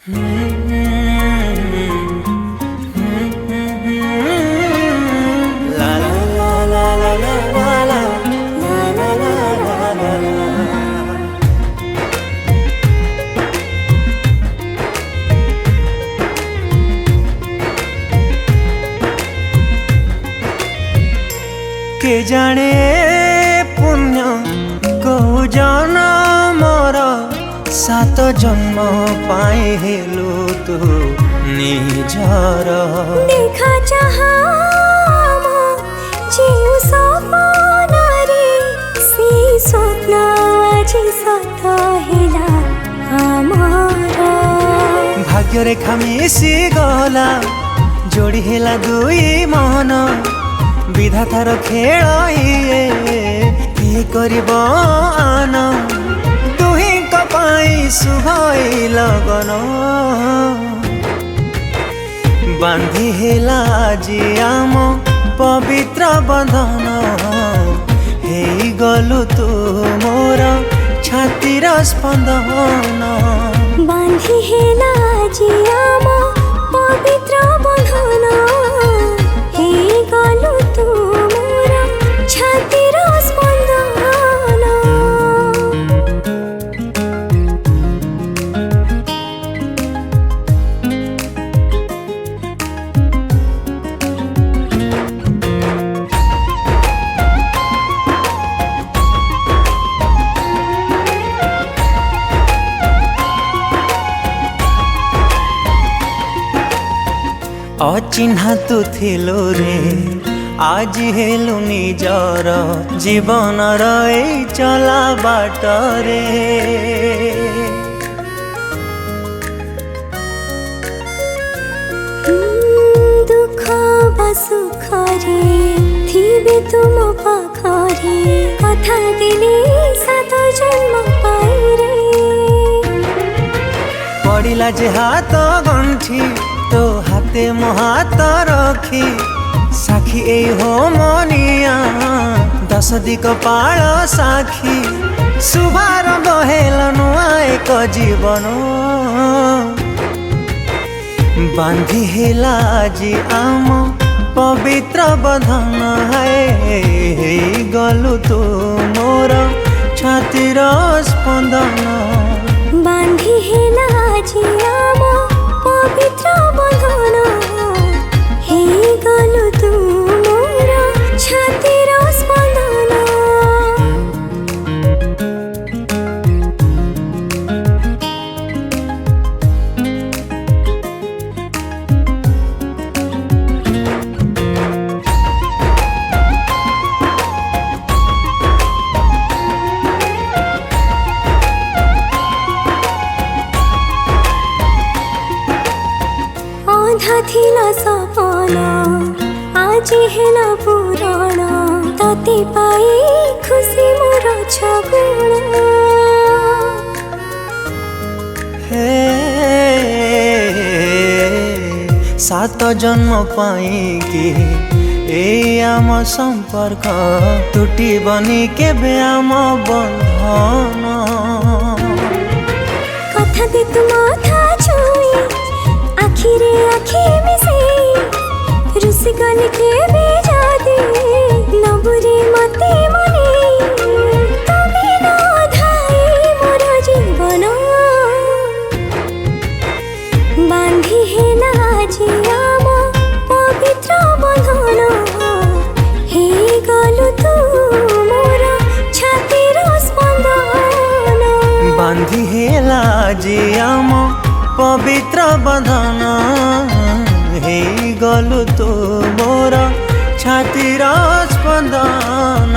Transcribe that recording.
के जाने पुण्य कौ जनमर सात जन्म पाए हेलु तू निजर देखा चाहा जेउ सपनारे से स्वप्न आज सत हेला आमर भाग्य रेखा मिसी गला जोड़ी हेला दुई मन विधातार खेल ये करिब आन दुही कपाई सुभई लगन बांधी हेला जी आम पवित्र बंधन हेई गलु तू मोर छातीर स्पंदन बांधी हेला जी आम पवित्र बंधन हेई गलु तू मोर छातीर स्पंदन अचिन्हा तू थिलो रे आज हेलु निजर जीवन रे चला बाट रे दुख बा सुख रे थिबे तुम पाखरे कथा दिले सात जन्म पाई रे पड़िला जे हाथ गंठी तो हाथे मो हाथ रखी साखी ए हो मनिया दस दिक पाल साखी शुभारंभ हेल नुआ एक जीवन बांधी हेला जी आम पवित्र बंधन है गलु तू मोर छातीर स्पंदन बांधी हेला जी आम पवित्र बंधन हेई गलु तू मोर छातीर स्पंदन आधा थिला सपना आज हेला पुराण तते पाई खुशी मोर छगुण हे सात जन्म पाई कि ए आम संपर्क टूटिबनी केबे आम बंधन कथा दे तुम था छुई आखिरे आखि मिसे रुसी गल के बेजा दे नबुरे मते मने तबे न धाई मोर जीवन बांधी हेला जी आम पवित्र बंधन हेई गलु तू मोर छातीर स्पंदन बांधी हेला जी आम पवित्र बंधन हेई गलु तू मोर छातीर स्पंदन।